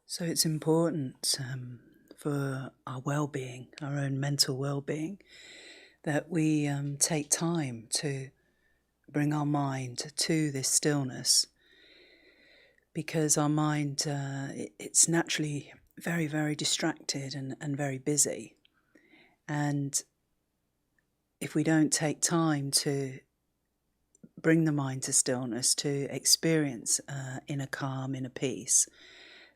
So it's important for our well-being, our own mental well-being, that we take time to bring our mind to this stillness, because our mind, it's naturally very, very distracted and very busy. And if we don't take time to bring the mind to stillness, to experience inner calm, inner peace,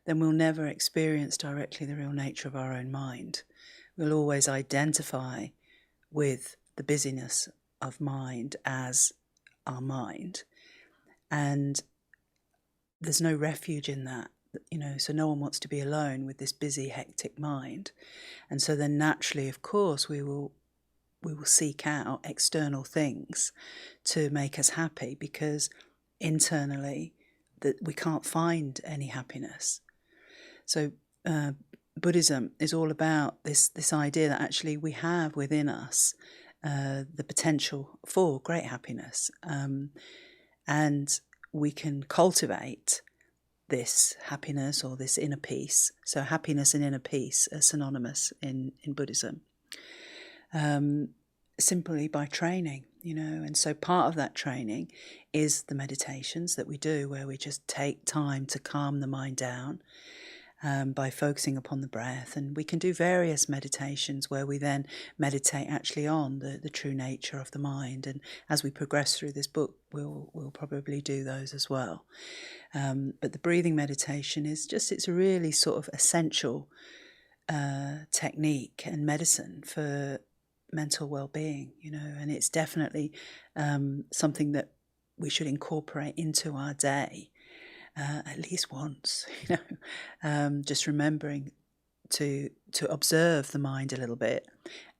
then we'll never experience directly the real nature of our own mind. We'll always identify with the busyness of mind as our mind. And there's no refuge in that, so no one wants to be alone with this busy, hectic mind. And so then naturally, of course, we will seek out external things to make us happy, because internally that we can't find any happiness. So Buddhism is all about this idea that actually we have within us the potential for great happiness, and we can cultivate this happiness or this inner peace. So happiness and inner peace are synonymous in Buddhism, simply by training, and so part of that training is the meditations that we do, where we just take time to calm the mind down by focusing upon the breath. And we can do various meditations where we then meditate actually on the true nature of the mind. And as we progress through this book, we'll probably do those as well. But the breathing meditation it's a really sort of essential technique and medicine for mental well-being, and it's definitely something that we should incorporate into our day. At least once, just remembering to observe the mind a little bit,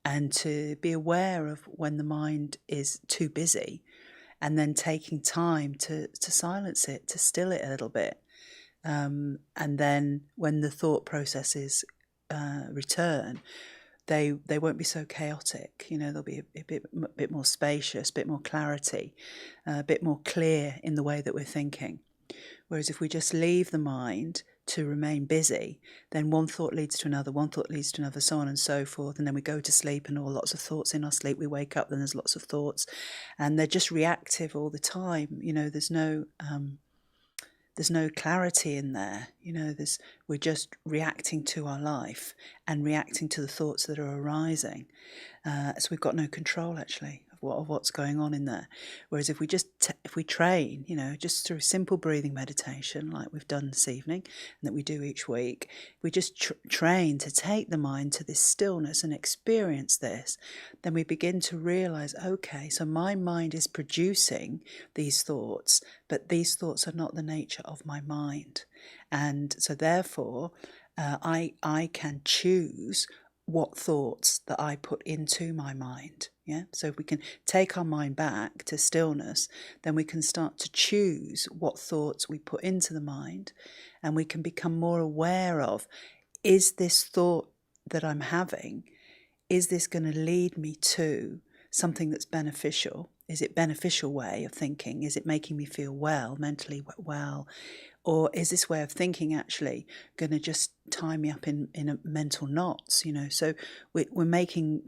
and to be aware of when the mind is too busy, and then taking time to silence it, to still it a little bit. And then when the thought processes return, they won't be so chaotic. They'll be a bit more spacious, a bit more clarity, a bit more clear in the way that we're thinking. Whereas if we just leave the mind to remain busy, then one thought leads to another, so on and so forth, and then we go to sleep and lots of thoughts in our sleep. We wake up, then there's lots of thoughts, and they're just reactive all the time. There's no clarity in there. We're just reacting to our life and reacting to the thoughts that are arising. So we've got no control actually of what's going on in there. Whereas if we train, just through simple breathing meditation like we've done this evening and that we do each week, we just train to take the mind to this stillness and experience this, then we begin to realize, okay, so my mind is producing these thoughts, but these thoughts are not the nature of my mind. And so therefore, I can choose what thoughts that I put into my mind. Yeah. So if we can take our mind back to stillness, then we can start to choose what thoughts we put into the mind, and we can become more aware of, is this thought that I'm having, is this going to lead me to something that's beneficial? Is it a beneficial way of thinking? Is it making me feel well, mentally well? Or is this way of thinking actually going to just tie me up in a mental knots? So we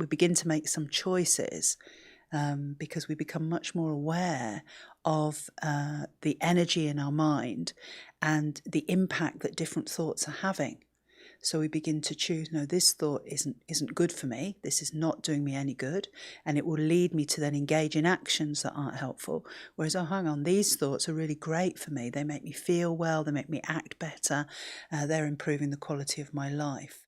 begin to make some choices, because we become much more aware of the energy in our mind and the impact that different thoughts are having. So we begin to choose, no, this thought isn't good for me. This is not doing me any good. And it will lead me to then engage in actions that aren't helpful. Whereas, oh, hang on, these thoughts are really great for me. They make me feel well. They make me act better. They're improving the quality of my life.